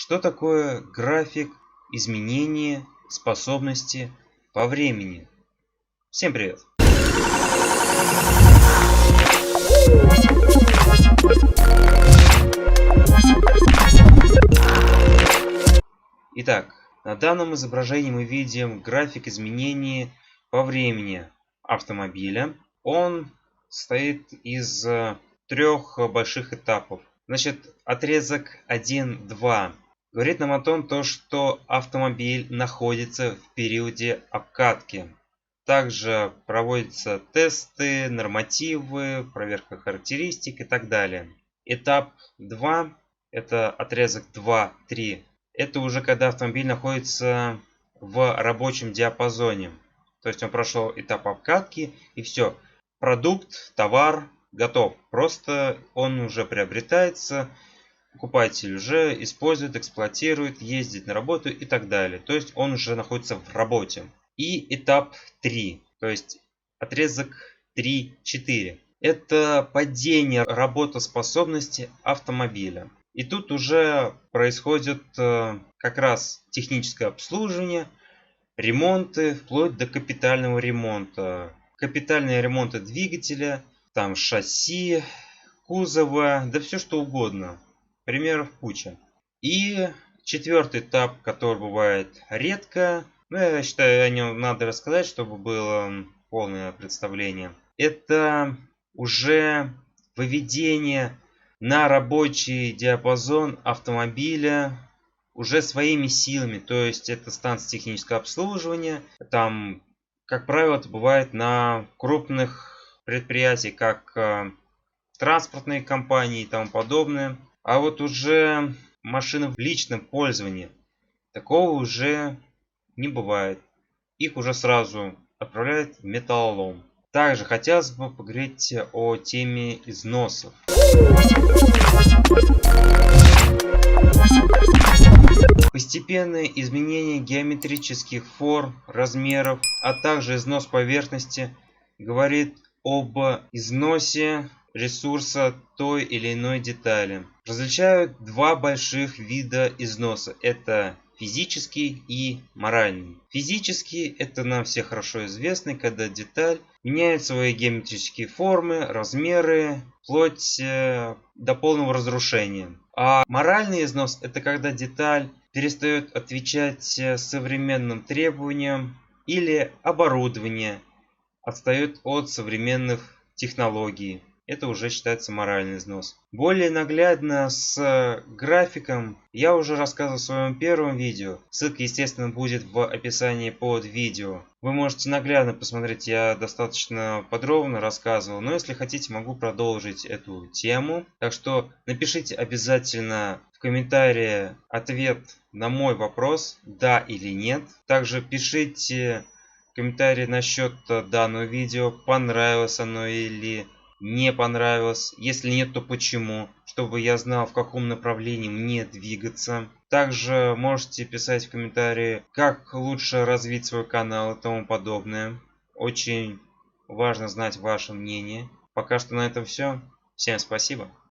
Что такое график изменения способности по времени? Всем привет! Итак, на данном изображении мы видим график изменения по времени автомобиля. Он состоит из трех больших этапов. Значит, отрезок 1-2 говорит нам о том, что автомобиль находится в периоде обкатки. Также проводятся тесты, нормативы, проверка характеристик и так далее. Этап 2, это отрезок 2-3. Это уже когда автомобиль находится в рабочем диапазоне. То есть он прошел этап обкатки и все. Продукт, товар готов. Просто он уже приобретается. Покупатель уже использует, эксплуатирует, ездит на работу и так далее. То есть он уже находится в работе. И этап 3. То есть отрезок 3-4. Это падение работоспособности автомобиля. И тут уже происходит как раз техническое обслуживание, ремонты, вплоть до капитального ремонта. Капитальные ремонты двигателя, там шасси, кузова, да все что угодно. Примеров куча. И четвертый этап, который бывает редко, но я считаю, о нем надо рассказать, чтобы было полное представление. Это уже выведение на рабочий диапазон автомобиля уже своими силами. То есть это станция технического обслуживания. Там, как правило, это бывает на крупных предприятиях, как транспортные компании и тому подобное. А вот уже машины в личном пользовании, такого уже не бывает. Их уже сразу отправляют в металлолом. Также хотелось бы поговорить о теме износов. Постепенное изменение геометрических форм, размеров, а также износ поверхности говорит об износе ресурса той или иной детали. Различают два больших вида износа. Это физический и моральный. Физический — это нам все хорошо известно, когда деталь меняет свои геометрические формы, размеры, вплоть до полного разрушения. А моральный износ — это когда деталь перестает отвечать современным требованиям или оборудование отстает от современных технологий. Это уже считается моральный износ. Более наглядно с графиком я уже рассказывал в своем первом видео. Ссылка, естественно, будет в описании под видео. Вы можете наглядно посмотреть, я достаточно подробно рассказывал. Но если хотите, могу продолжить эту тему. Так что напишите обязательно в комментарии ответ на мой вопрос, да или нет. Также пишите комментарии насчет данного видео, понравилось оно или не понравилось. Если нет, то почему, чтобы я знал, в каком направлении мне двигаться. Также можете писать в комментарии, как лучше развить свой канал и тому подобное. Очень важно знать ваше мнение. Пока что на этом все. Всем спасибо.